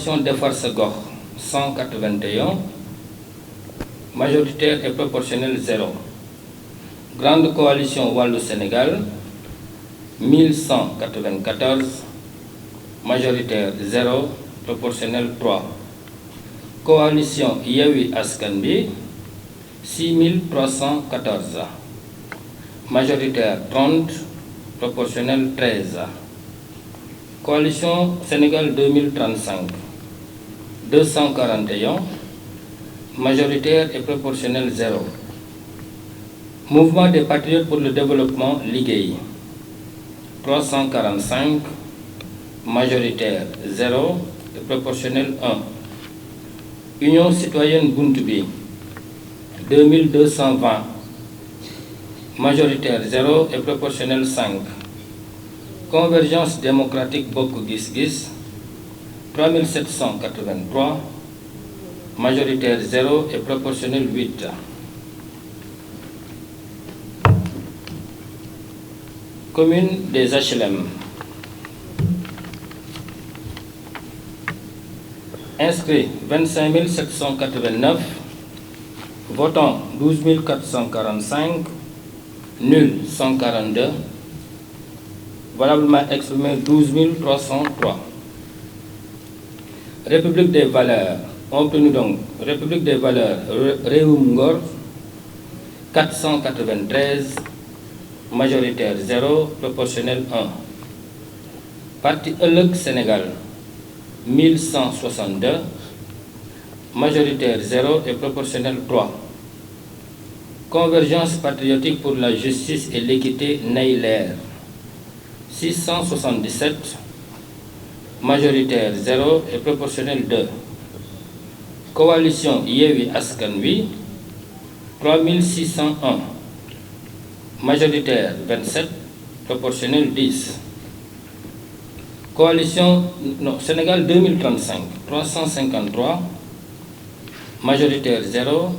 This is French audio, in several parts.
Coalition Defar sa Gox 181, majoritaire et proportionnelle 0. Grande Coalition Wallu Sénégal 1194, majoritaire 0, proportionnelle 3. Coalition Yewwi Askan Wi 6314, majoritaire 30, proportionnelle 13. Coalition Sénégal 2035 241, majoritaire et proportionnelle 0. Mouvement des Patriotes pour le développement Liggéey 345, majoritaire 0 et proportionnelle 1. Union citoyenne Buntu Bi 2220, majoritaire 0 et proportionnelle 5. Convergence démocratique Bokk Gis Gis 3783, majoritaire 0 et proportionnelle 8. Commune des HLM. Inscrits 25 789, votants 12 445, nuls 142, valablement exprimé 12 303. République des valeurs, on obtenu donc République des valeurs Réewum Ngor 493, majoritaire 0, proportionnel 1. Parti Ëllëg Sénégal 1162, majoritaire 0 et proportionnel 3. Convergence patriotique pour la justice et l'équité Neyler 677, majoritaire 0 et proportionnel 2. Coalition Yewwi Askan Wi 3601, majoritaire 27, proportionnel 10. Coalition Sénégal 2035 353, majoritaire 0,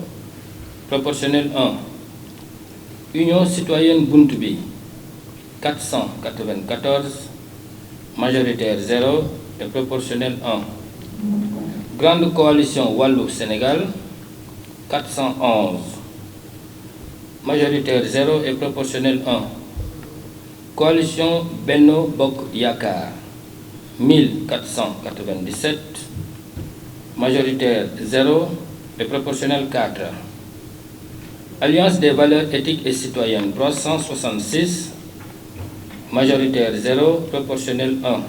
proportionnel 1. Union citoyenne Buntu Bi 494, majoritaire 0 et proportionnel 1. Grande coalition Wallu Sénégal 411, majoritaire 0 et proportionnel 1. Coalition Benno Bokk Yakaar 1497, majoritaire 0 et proportionnel 4. Alliance des valeurs éthiques et citoyennes 366, majoritaire 0, proportionnel 1.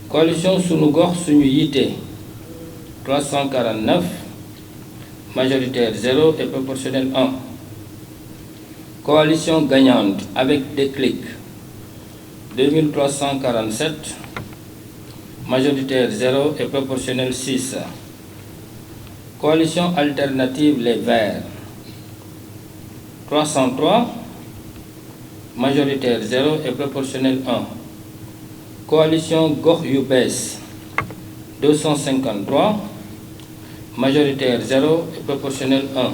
Coalition Sunu Gox Suñu Yité 349, majoritaire 0 et proportionnel 1. Coalition gagnante avec Déclic 2347, majoritaire 0 et proportionnel 6. Coalition alternative Les Verts 303, majoritaire 0 et proportionnel 1. Coalition Gox Yu Bees 253, majoritaire 0 et proportionnel 1.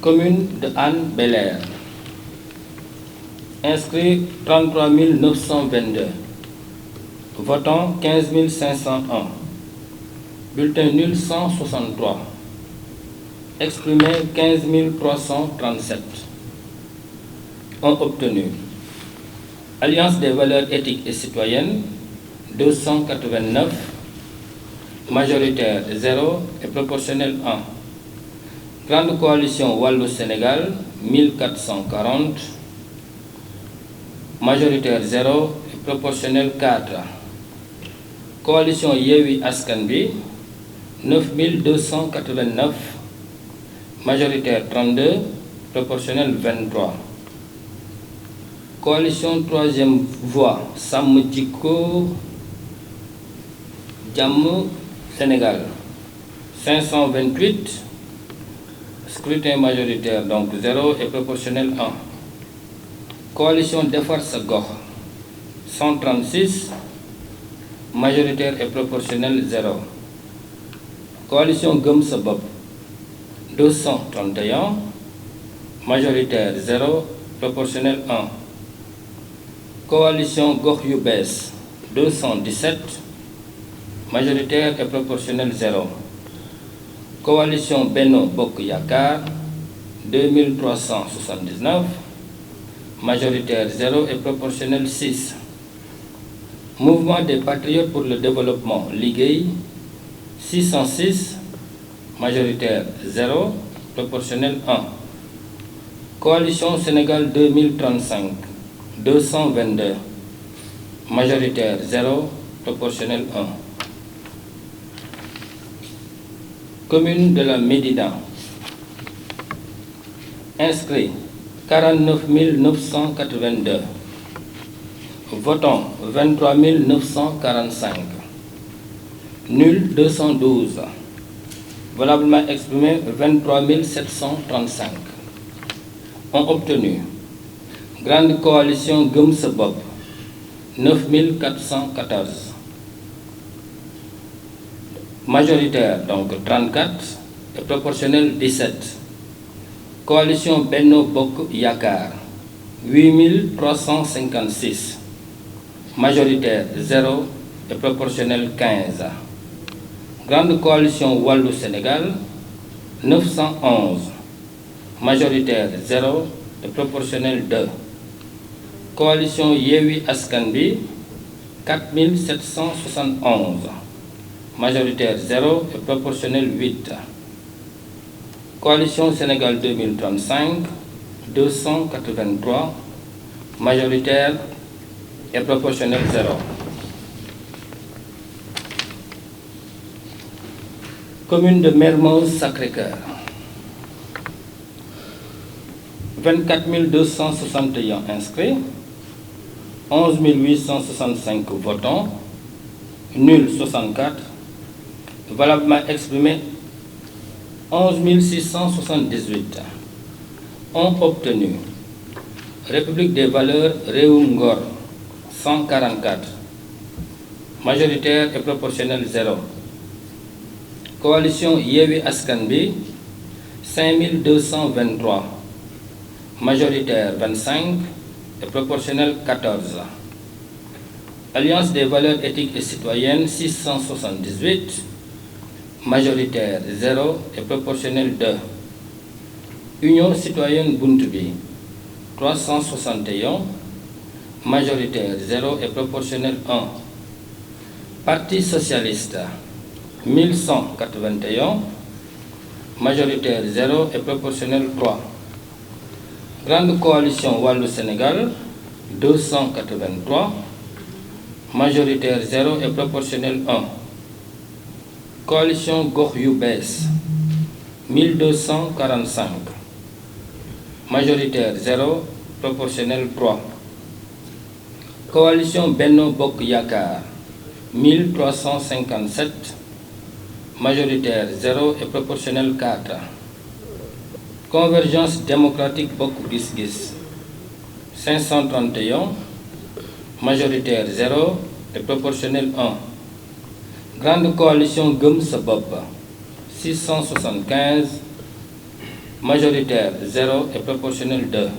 Commune de Hann Bel-Air. Inscrits 33 922, votants 15 501, bulletin nul 163, exprimé 15 337. Ont obtenu Alliance des valeurs éthiques et citoyennes 289, majoritaire 0 et proportionnel 1. Grande coalition Wallu Sénégal 1440, majoritaire 0 et proportionnel 4. Coalition Yewwi Askan Wi 9289, majoritaire 32, proportionnel 23. Coalition troisième voie Sàmm Jikko Jàmm Sénégal 528, scrutin majoritaire donc 0 et proportionnel 1. Coalition Defar sa Gox 136, majoritaire et proportionnel 0. Coalition Gëm sa Bopp 231, majoritaire 0, proportionnel 1. Coalition Gox Yu Bees 217, majoritaire et proportionnel 0. Coalition Benno Bokk Yakaar 2379, majoritaire 0 et proportionnel 6. Mouvement des Patriotes pour le Développement Liggéey 606, majoritaire 0, proportionnel 1. Coalition Sénégal 2035 222, majoritaire 0, proportionnel 1. Commune de la Médina, inscrits 49 982, votants 23 945, nuls 212, valablement exprimés 23 735. Ont obtenu Grande Coalition Gëm Sa Bopp 9 414, majoritaire donc 34 et proportionnel 17. Coalition Benno Bokk Yakaar 8 356, majoritaire 0 et proportionnel 15. Grande Coalition Wallu Sénégal 911, majoritaire 0 et proportionnel 2. Coalition Yewwi Askan Wi 4771, majoritaire 0 et proportionnel 8. Coalition Sénégal 2035 283, majoritaire et proportionnel 0. Commune de Mermoz Sacré-Cœur 24 261 inscrits, 11 865 votants, nuls 64, valablement exprimés 11 678. Ont obtenu République des valeurs Réewum Ngor 144, majoritaire et proportionnel 0. Coalition Yewwi Askan Wi 5223, majoritaire 25 et proportionnel 14. Alliance des valeurs éthiques et citoyennes 678, majoritaire 0 et proportionnel 2. Union citoyenne Buntu Bi 361, majoritaire 0 et proportionnel 1. Parti socialiste 1181, majoritaire 0 et proportionnel 3. Grande Coalition Wallu Sénégal 283, majoritaire 0 et proportionnel 1. Coalition Gox Yu Bees 1245, majoritaire 0, proportionnel 3. Coalition Benno Bokk Yakaar 1357, majoritaire 0 et proportionnel 4. Convergence démocratique Bokk Gis Gis 531, majoritaire 0 et proportionnel 1. Grande Coalition Gëm Sa Bopp 675, majoritaire 0 et proportionnel 2.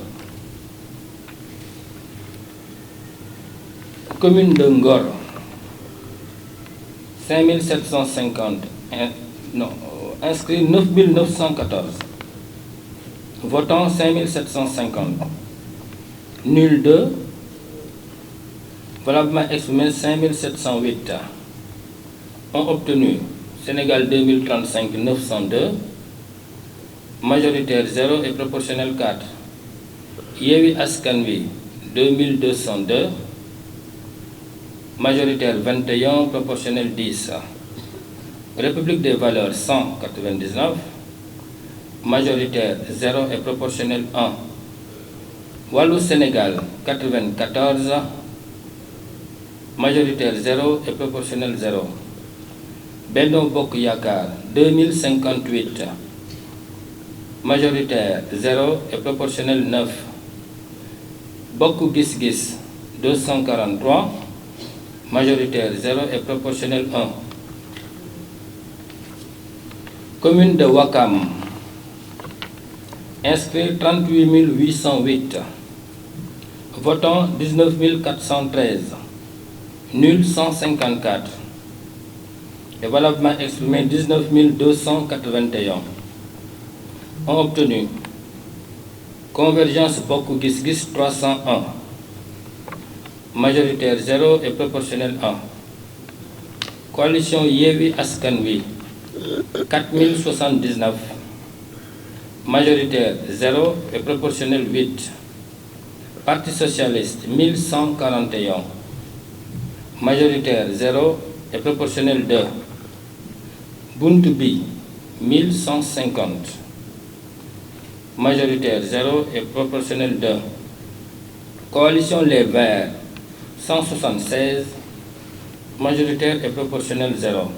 Commune de Ngor 5750, inscrits 9914, votants 5750, nul 2, valablement exprimé 5708. Ont obtenu Sénégal 2035 902, majoritaire 0 et proportionnel 4. Yewwi Askan Wi 2202, majoritaire 21, proportionnel 10. République des valeurs 199, majoritaire 0 et proportionnel 1. Wallu Sénégal 94, majoritaire 0 et proportionnel 0. Benno Bokk Yakaar 2058, majoritaire 0 et proportionnel 9. Bokk Gis Gis 243, majoritaire 0 et proportionnel 1. Commune de Ouakam, inscrit 38 808, Votants 19 413, nuls 154 et valablement exprimé 19 281. Ont obtenu Convergence Bokk Gis Gis 301, majoritaire 0 et proportionnel 1. Coalition Yewwi Askan Wi 4079, majoritaire 0 et proportionnel 8. Parti socialiste 1141, majoritaire 0 et proportionnel 2. Buntu Bi 1150, majoritaire 0 et proportionnel 2. Coalition Les Verts 176, majoritaire et proportionnel 0.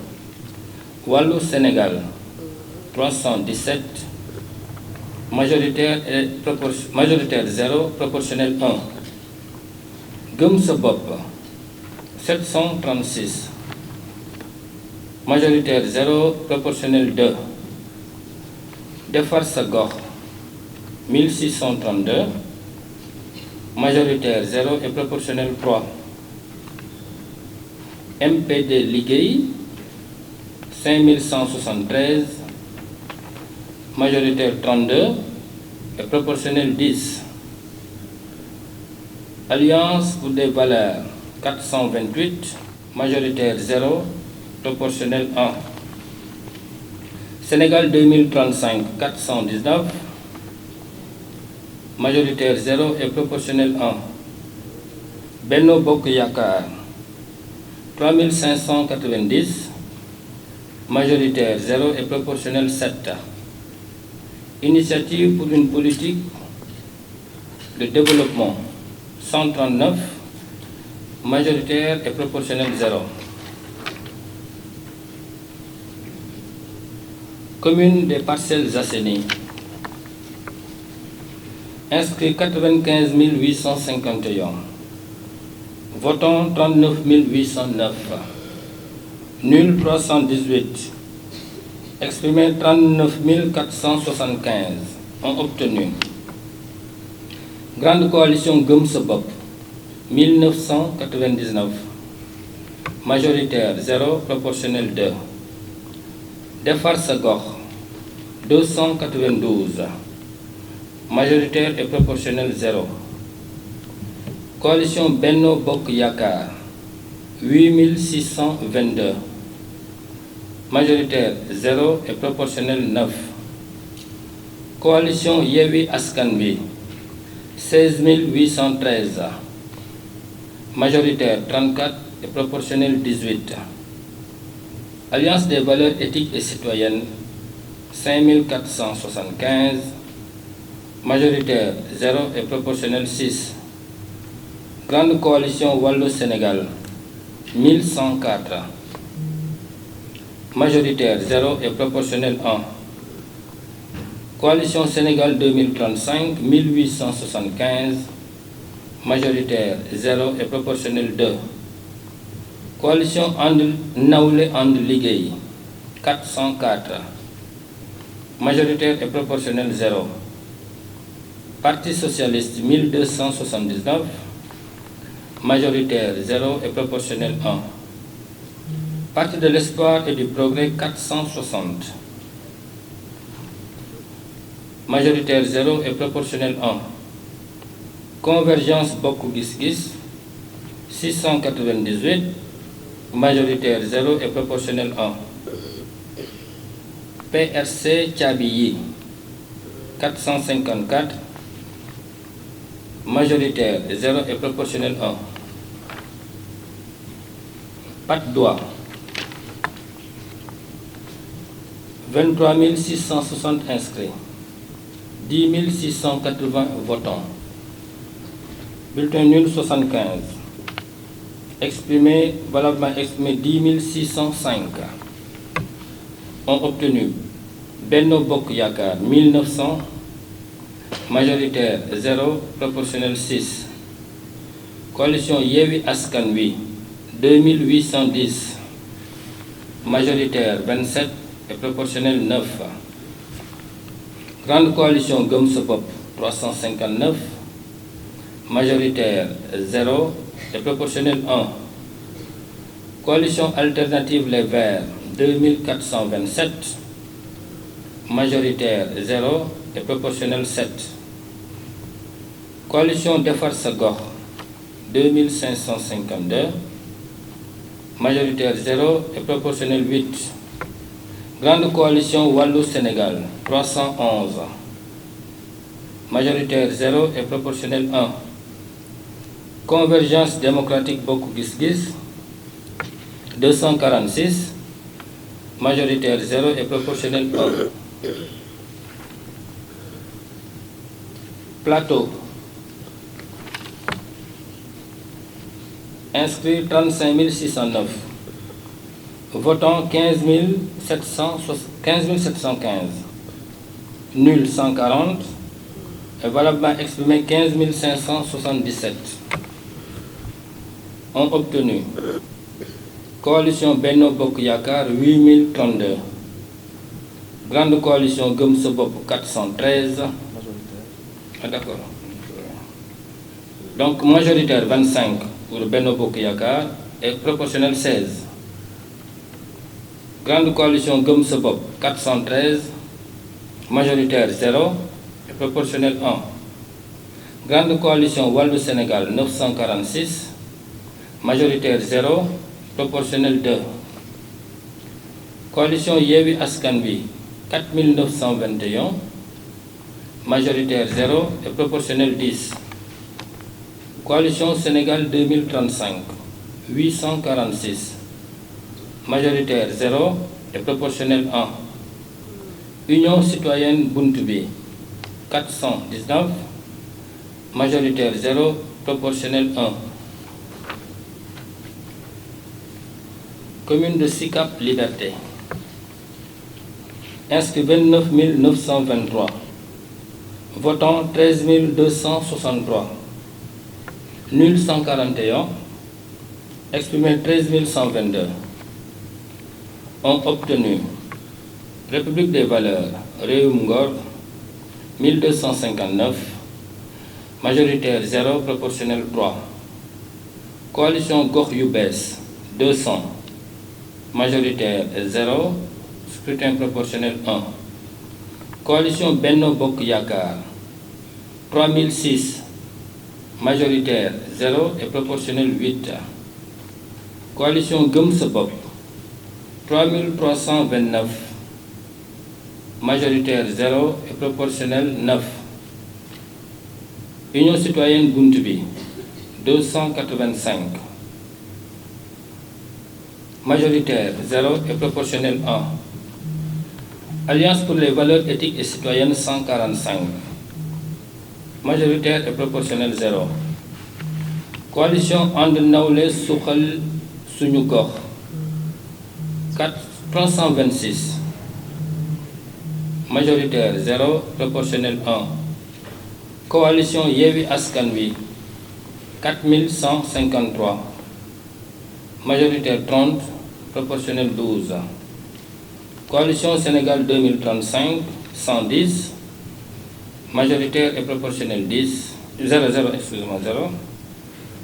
Wallu Sénégal 317, majoritaire 0, proportionnel 1. Gëm Sa Bopp 736, majoritaire 0, proportionnel 2. Defar Sa Gox 1632, majoritaire 0 et proportionnel 3. MPD Liggéey 5173, majoritaire 32 et proportionnel 10. Alliance pour des valeurs 428, majoritaire 0, proportionnel 1. Sénégal 2035 419, majoritaire 0 et proportionnel 1. Benno Bokk Yakaar 3590, majoritaire 0 et proportionnel 7. Initiative pour une politique de développement 139, majoritaire et proportionnel 0. Commune des Parcelles Assainies, inscrits 95 851, votants 39 809, nuls 318, exprimés 39 475, ont obtenu. Grande coalition Gëm Sa Bopp 1999, majoritaire 0, proportionnel 2. Defar Sa Gox 292, majoritaire et proportionnel 0. Coalition Benno Bokk Yakaar 8622, majoritaire 0 et proportionnel 9. Coalition Yewwi Askan Wi 16813, majoritaire 34 et proportionnel 18. Alliance des valeurs éthiques et citoyennes 5475, majoritaire 0 et proportionnel 6. Grande coalition Wallu Sénégal 1104, majoritaire 0 et proportionnel 1. Coalition Sénégal 2035 1875, majoritaire 0 et proportionnel 2. Coalition Nawle And Liggéey 404, majoritaire et proportionnel 0. Parti socialiste 1279, majoritaire 0 et proportionnel 1. Parti de l'Espoir et du Progrès 460, majoritaire 0 et proportionnel 1. Convergence Bokk Gis Gis 698, majoritaire 0 et proportionnel 1. PRC Thiaby 454, majoritaire 0 et proportionnel 1. Patte d'Oie 23 660 inscrits, 10 680 votants. Bulletin nul 75. Valablement exprimé 10 605. Ont obtenu Benno Bokk Yakaar 1900, majoritaire 0, proportionnel 6. Coalition Yewwi Askan Wi 2810, majoritaire 27 et proportionnel 9. Grande coalition Gëm Sa Bopp 359, majoritaire 0 et proportionnel 1. Coalition alternative Les Verts 2427, majoritaire 0 et proportionnel 7. Coalition Defar Sa Gox 2552, majoritaire 0 et proportionnel 8. Grande coalition Wallu Sénégal 311, majoritaire 0 et proportionnel 1. Convergence démocratique Bokk Gis Gis 246, majoritaire 0 et proportionnel 1. Plateau. Inscrits 35 609. Votants 15 715. Nul 140. Et valablement exprimé 15 577. Ont obtenu. Coalition Benno Bokk Yakaar 8032. Grande coalition Gëm Sa Bopp 413. Ah, d'accord. Donc majoritaire 25 pour Benno Bokk Yakaar et proportionnel 16. Grande coalition Gëm Sa Bopp 413, majoritaire 0 et proportionnel 1. Grande coalition Wallu Sénégal 946, majoritaire 0, proportionnel 2. Coalition Yewwi Askan Wi 4921, majoritaire 0 et proportionnel 10. Coalition Sénégal 2035 846, majoritaire 0 et proportionnel 1. Union citoyenne Buntu Bi 419, majoritaire 0, proportionnel 1. Commune de Sicap Liberté. Inscrits 29 923. Votants 13 263. Nul 141. Exprimé 13 122. Ont obtenu République des Valeurs, Réewum Ngor 1259, majoritaire 0, proportionnel 3. Coalition Gox Yu Bees 200, majoritaire 0, scrutin proportionnel 1. Coalition Benno Bokk Yakaar 3006, majoritaire 0 et proportionnel 8. Coalition Gëm Sa Bopp 3329, majoritaire 0 et proportionnel 9. Union citoyenne Buntu Bi 285, majoritaire 0 et proportionnel 1. Alliance pour les valeurs éthiques et citoyennes 145, majoritaire et proportionnel 0. Coalition And Nawlé Suxal Suñu Gox 326, majoritaire 0, proportionnel 1. Coalition Yewwi Askan Wi 4153, majoritaire 30, proportionnel 12. Coalition Sénégal 2035 110, majoritaire et proportionnel 0.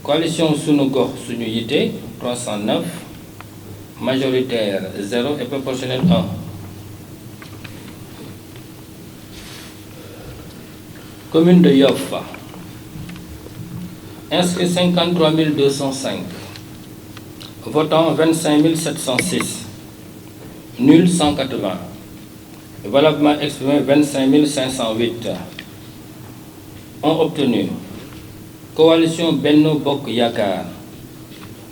Coalition Sunu Gox Suñu Yité 309, majoritaire 0 et proportionnel 1. Commune de Yoff. Inscrits 53 205. Votants 25 706. Nul 180. Valablement exprimé 25 508. Ont obtenu Coalition Benno Bokk Yakaar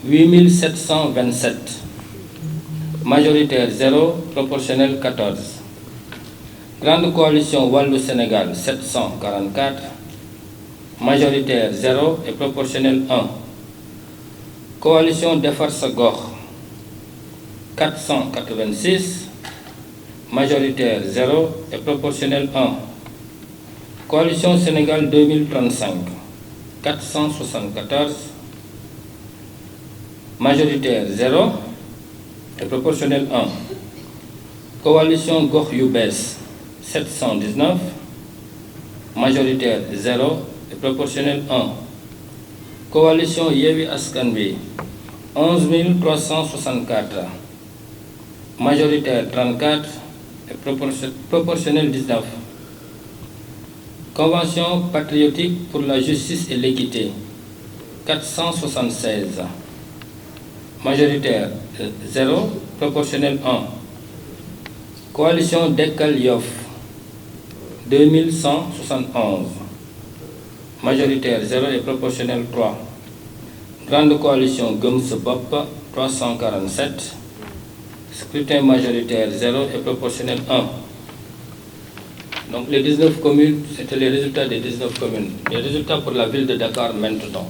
8727. Majoritaire 0, proportionnel 14. Grande coalition Wallu Sénégal 744, majoritaire 0 et proportionnel 1. Coalition Defar Sa Gox 486, majoritaire 0 et proportionnel 1. Coalition Sénégal 2035 474, majoritaire 0 et proportionnel 1. Coalition Gox Yu Bees 719, majoritaire 0 et proportionnel 1. coalition Yewwi Askan Wi 11 364, majoritaire 34 et proportionnel 19. Convention patriotique pour la justice et l'équité 476, majoritaire 0, proportionnel 1. Coalition Dekkal Yoff 2171, majoritaire 0 et proportionnel 3. Grande coalition Gëm Sa Bopp 347, scrutin majoritaire 0 et proportionnel 1. Donc les 19 communes, c'était les résultats des 19 communes. Les résultats pour la ville de Dakar maintenant.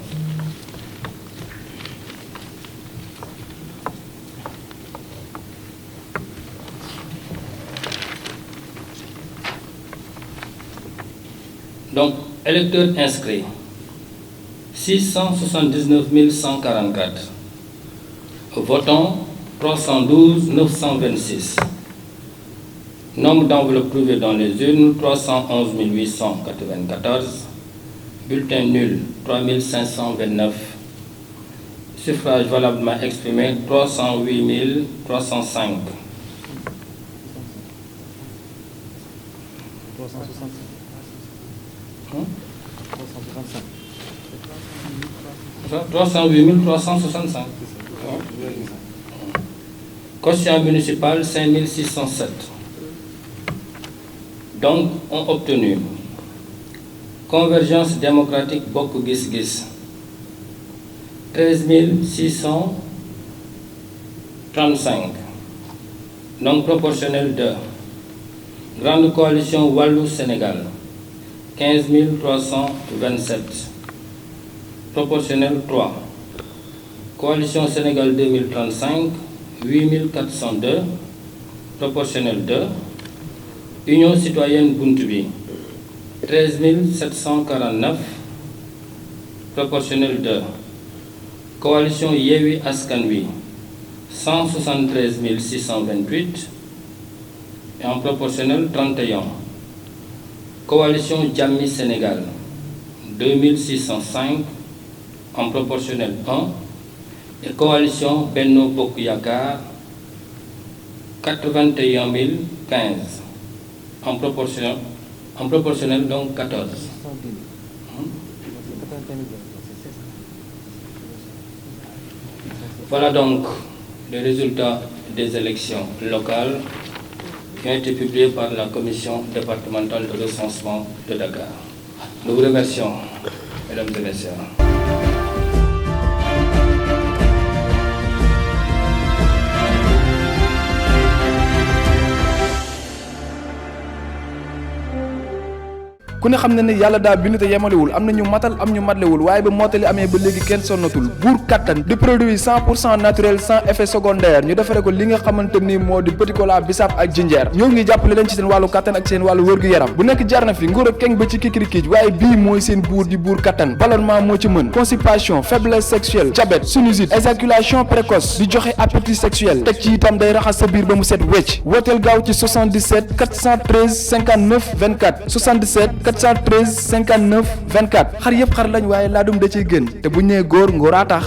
Donc, électeurs inscrits, 679 144. Votants, 312 926. Nombre d'enveloppes trouvées dans les urnes, 311 894. Bulletins nuls, 3529. Suffrages valablement exprimés, 308 305. 308 365. Quotient municipal 5607. Donc, ont obtenu Convergence démocratique Bokk Gis Gis 13 635. Donc proportionnel 2. Grande coalition Wallu Sénégal 15 327. Proportionnel 3. Coalition Sénégal 2035 8 402. Proportionnel 2. Union citoyenne Buntubi 13 749. Proportionnel 2. Coalition Yewwi Askan Wi 173 628 et en proportionnel 31. Coalition Jammi Sénégal 2605 en proportionnel 1 et coalition Benno Bokk Yakaar 81 015 en proportionnel donc 14. Voilà donc les résultats des élections locales qui ont été publiés par la commission départementale de recensement de Dakar. Nous vous remercions, mesdames et messieurs. ku ne xam ne ne yàlla daa bind te yemalewul am na ñu matal am ñu matlewul waaye ba mottali amee ba léegi kenn sonnatul buur kattan di produit 100% naturel sans effet secondaire ñu defare ko li nga xamante ni moo di petit cola bisaab ak jinjeer ñoo ngi jàppale leen ci seen wàllu kattan ak seen wàllu wërgu yaram bu nekk jar na fi nguur ak keng ba ci kikirikiij waaye bii mooy seen buur di buur kattan ballonnement moo ci mën constipation faiblesse sexuelle diabète sinusite éjaculation précoce di joxe appétit sexuel teg ci itam day raxas sa biir ba mu set wecc wooteel gaaw ci 77 413 59 24 77 413 59 24 xar yëpp xar lañ waaye laadum da ciy gën te bu ñu nee góor ngóoraa tax